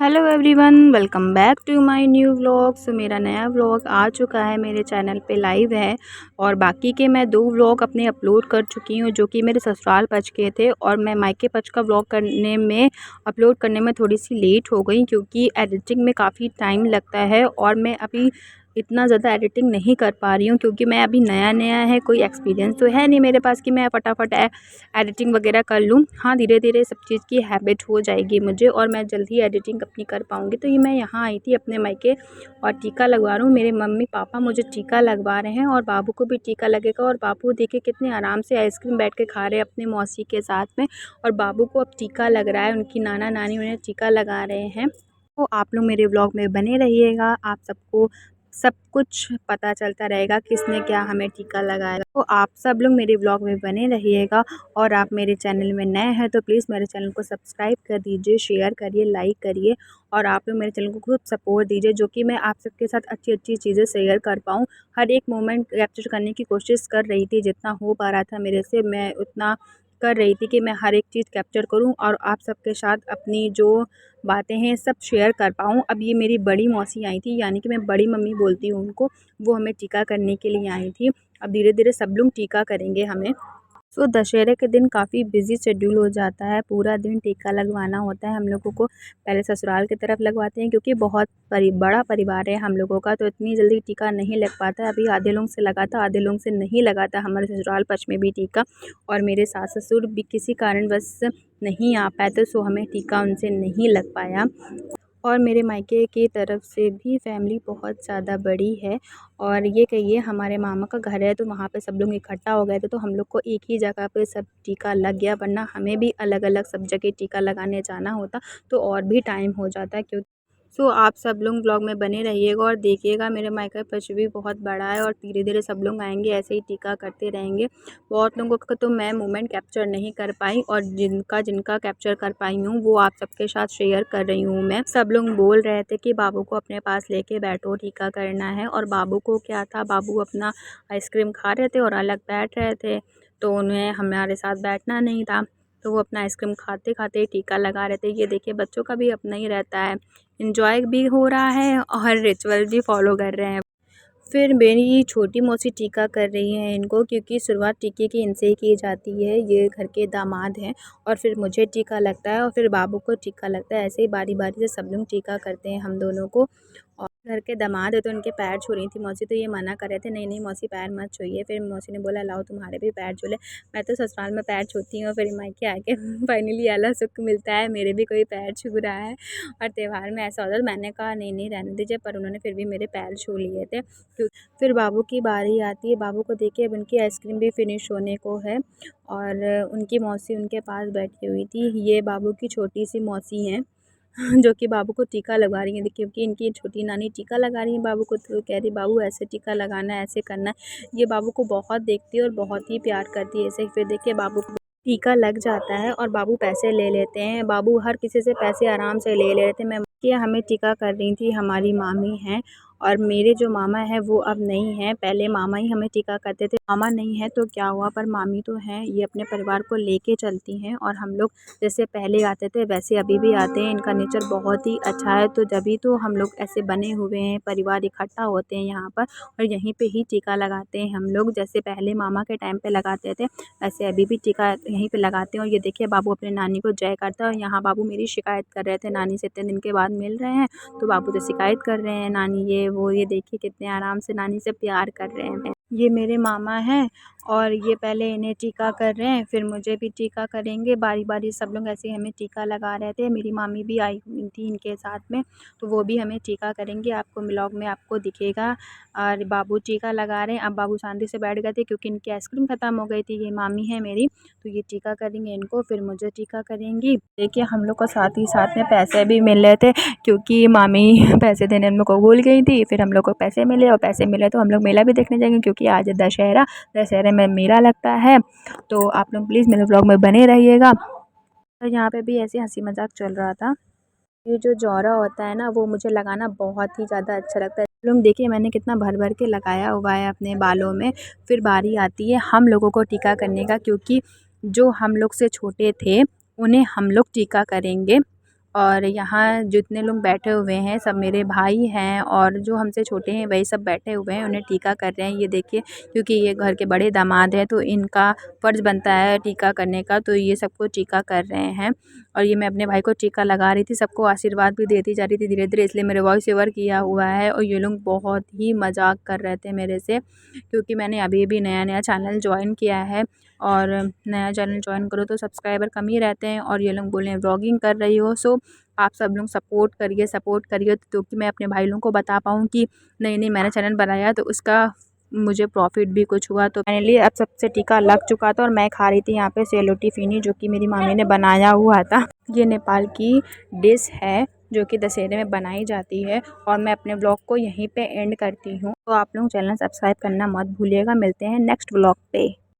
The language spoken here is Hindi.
Hello everyone, welcome back to my new vlog. So मेरा नया व्लॉग आ चुका है, मेरे चैनल पे लाइव है। और बाकी के मैं 2 व्लॉग अपने अपलोड कर चुकी हूँ जो कि मेरे ससुराल पक्ष के थे। और मैं मायके पक्ष का व्लॉग करने में अपलोड करने में थोड़ी सी लेट हो गई क्योंकि एडिटिंग में काफ़ी टाइम लगता है। और मैं अभी इतना ज़्यादा एडिटिंग नहीं कर पा रही हूँ क्योंकि मैं अभी नया नया है, कोई एक्सपीरियंस तो है नहीं मेरे पास कि मैं फटाफट एडिटिंग वगैरह कर लूँ। हाँ, धीरे धीरे सब चीज़ की हैबिट हो जाएगी मुझे और मैं जल्दी एडिटिंग अपनी कर पाऊँगी। तो ये मैं यहाँ आई थी अपने मायके और टीका लगवा रहा हूँ। मेरे मम्मी पापा मुझे टीका लगवा रहे हैं और बाबू को भी टीका लगेगा। और बाबू देखिए कितने आराम से आइसक्रीम बैठ के खा रहे हैं अपनी मौसी के साथ में। और बाबू को अब टीका लग रहा है, उनकी नाना नानी उन्हें टीका लगा रहे हैं। तो आप लोग मेरे व्लॉग में बने रहिएगा, आप सबको सब कुछ पता चलता रहेगा किसने क्या हमें टीका लगाया। तो आप सब लोग मेरे व्लॉग में बने रहिएगा। और आप मेरे चैनल में नए हैं तो प्लीज़ मेरे चैनल को सब्सक्राइब कर दीजिए, शेयर करिए, लाइक करिए। और आप लोग मेरे चैनल को खूब सपोर्ट दीजिए जो कि मैं आप सबके साथ अच्छी अच्छी चीज़ें शेयर कर पाऊँ। हर एक मोमेंट कैप्चर करने की कोशिश कर रही थी, जितना हो पा रहा था मेरे से मैं उतना कर रही थी कि मैं हर एक चीज़ कैप्चर करूं और आप सबके साथ अपनी जो बातें हैं सब शेयर कर पाऊँ। अब ये मेरी बड़ी मौसी आई थी, यानी कि मैं बड़ी मम्मी बोलती हूँ उनको, वो हमें टीका करने के लिए आई थी। अब धीरे धीरे सब लोग टीका करेंगे हमें। सो दशहरे के दिन काफ़ी बिजी शेड्यूल हो जाता है, पूरा दिन टीका लगवाना होता है हम लोगों को। पहले ससुराल की तरफ लगवाते हैं क्योंकि बहुत बड़ा परिवार है हम लोगों का, तो इतनी जल्दी टीका नहीं लग पाता। अभी आधे लोग से लगा था, आधे लोग से नहीं लगा था हमारे ससुराल पक्ष में भी टीका। और मेरे सास ससुर भी किसी कारणवश नहीं आ पाए थे, सो हमें टीका उनसे नहीं लग पाया। और मेरे मायके की तरफ से भी फैमिली बहुत ज़्यादा बड़ी है। और ये कहिए हमारे मामा का घर है, तो वहाँ पे सब लोग इकट्ठा हो गए थे, तो हम लोग को एक ही जगह पे सब टीका लग गया। वरना हमें भी अलग अलग सब जगह टीका लगाने जाना होता तो और भी टाइम हो जाता क्यों। सो आप सब लोग ब्लॉग में बने रहिएगा और देखिएगा। मेरे मायका पक्ष भी बहुत बड़ा है और धीरे धीरे सब लोग आएंगे, ऐसे ही टीका करते रहेंगे। बहुत लोगों का तो मैं मोमेंट कैप्चर नहीं कर पाई और जिनका जिनका कैप्चर कर पाई हूँ वो आप सबके साथ शेयर कर रही हूँ। मैं सब लोग बोल रहे थे कि बाबू को अपने पास लेके बैठो, टीका करना है। और बाबू को क्या था, बाबू अपना आइसक्रीम खा रहे थे और अलग बैठ रहे थे, तो उन्हें हमारे साथ बैठना नहीं था। तो वो अपना आइसक्रीम खाते खाते टीका लगा रहे थे। ये देखिए बच्चों का भी अपना ही रहता है, इंजॉय भी हो रहा है और रिचुअल भी फॉलो कर रहे हैं। फिर मेरी छोटी मौसी टीका कर रही हैं इनको, क्योंकि शुरुआत टीके की इनसे ही की जाती है। ये घर के दामाद हैं और फिर मुझे टीका लगता है और फिर बाबू को टीका लगता है। ऐसे ही बारी बारी से सब लोग टीका करते हैं हम दोनों को। और घर के दामाद है तो उनके पैर छू रही थी मौसी, तो ये मना कर रहे थे, नहीं नहीं मौसी पैर मत छूइए। फिर मौसी ने बोला लाओ तुम्हारे भी पैर छू ले। मैं तो ससुराल में पैर छूती हूँ, फिर मायके आके फाइनली अलग सुख मिलता है, मेरे भी कोई पैर छू रहा है। और त्यौहार में ऐसा होता है, मैंने कहा नहीं नहीं रहने दीजिए, पर उन्होंने फिर भी मेरे पैर छू लिए थे। फिर बाबू की बारी आती है। बाबू को देखिए अब उनकी आइसक्रीम भी फिनिश होने को है और उनकी मौसी उनके पास बैठी हुई थी। ये बाबू की छोटी सी मौसी हैं जो कि बाबू को टीका लगा रही हैं, क्योंकि इनकी छोटी नानी टीका लगा रही है बाबू को, तो कह रही बाबू ऐसे टीका लगाना है, ऐसे करना है। ये बाबू को बहुत देखती है और बहुत ही प्यार करती है ऐसे। फिर देखिए बाबू को टीका लग जाता है और बाबू पैसे ले लेते हैं। बाबू हर किसी से पैसे आराम से ले लेते हैं। मैं कि हमें टीका कर रही थी हमारी मामी हैं और मेरे जो मामा हैं वो अब नहीं हैं। पहले मामा ही हमें टीका करते थे, मामा नहीं है तो क्या हुआ, पर मामी तो हैं। ये अपने परिवार को लेके चलती हैं और हम लोग जैसे पहले आते थे वैसे अभी भी आते हैं। इनका नेचर बहुत ही अच्छा है, तो जभी तो हम लोग ऐसे बने हुए हैं, परिवार इकट्ठा होते हैं यहाँ पर और यहीं पे ही टीका लगाते हैं हम लोग। जैसे पहले मामा के टाइम पे लगाते थे वैसे अभी भी टीका यहीं पे लगाते हैं। और ये देखिए बाबू अपने नानी को जय करता है और यहाँ बाबू मेरी शिकायत कर रहे थे, नानी से इतने दिन के बाद मिल रहे हैं तो बाबू तो शिकायत कर रहे हैं, नानी ये वो। ये देखिए कितने आराम से नानी से प्यार कर रहे हैं। ये मेरे मामा हैं और ये पहले इन्हें टीका कर रहे हैं, फिर मुझे भी टीका करेंगे। बारी बारी सब लोग ऐसे ही हमें टीका लगा रहे थे। मेरी मामी भी आई हुई थी इनके साथ में, तो वो भी हमें टीका करेंगे। आपको व्लॉग में आपको दिखेगा। और बाबू टीका लगा रहे हैं। अब बाबू शांति से बैठ गए थे क्योंकि इनकी आइसक्रीम ख़त्म हो गई थी। ये मामी है मेरी, तो ये टीका करेंगे इनको, फिर मुझे टीका करेंगी। देखिए हम लोग को साथ ही साथ में पैसे भी मिल रहे थे क्योंकि मामी पैसे देने हम लोग को भूल गई थी। फिर हम लोग को पैसे मिले और पैसे मिले तो हम लोग मेला भी देखने जाएंगे क्योंकि आज है दशहरा, दशहरे में मेला लगता है। तो आप लोग प्लीज़ मेरे ब्लॉग में बने रहिएगा। तो यहाँ पे भी ऐसे हंसी मजाक चल रहा था। ये जो जौरा होता है ना वो मुझे लगाना बहुत ही ज़्यादा अच्छा लगता है। लोग देखिए मैंने कितना भर भर के लगाया हुआ है अपने बालों में। फिर बारी आती है हम लोगों को टीका करने का, क्योंकि जो हम लोग से छोटे थे उन्हें हम लोग टीका करेंगे और यहाँ जितने लोग बैठे हुए हैं सब मेरे भाई हैं और जो हमसे छोटे हैं वही सब बैठे हुए हैं, उन्हें टीका कर रहे हैं। ये देखिए, क्योंकि ये घर के बड़े दामाद हैं तो इनका फ़र्ज़ बनता है टीका करने का, तो ये सबको टीका कर रहे हैं। और ये मैं अपने भाई को टीका लगा रही थी, सबको आशीर्वाद भी देती जा रही थी धीरे-धीरे, इसलिए मेरे वॉइस ओवर किया हुआ है। और ये लोग बहुत ही मज़ाक कर रहे थे मेरे से, क्योंकि मैंने अभी-अभी नया-नया चैनल जॉइन किया है और नया चैनल जॉइन करो तो सब्सक्राइबर कम ही रहते हैं। और ये लोग बोले व्लॉगिंग कर रही हो, सो आप सब लोग सपोर्ट करिए, तो कि मैं अपने भाई लोगों को बता पाऊँ कि नहीं मैंने चैनल बनाया तो उसका मुझे प्रॉफिट भी कुछ हुआ। तो फाइनली अब सबसे टीका लग चुका था और मैं खा रही थी यहाँ पे सेलोटी फिनी, जो कि मेरी मामी ने बनाया हुआ था। ये नेपाल की डिश है जो कि दशहरे में बनाई जाती है। और मैं अपने ब्लॉग को यहीं पे एंड करती हूँ। तो आप लोग चैनल सब्सक्राइब करना मत भूलिएगा। मिलते हैं नेक्स्ट ब्लॉग पे।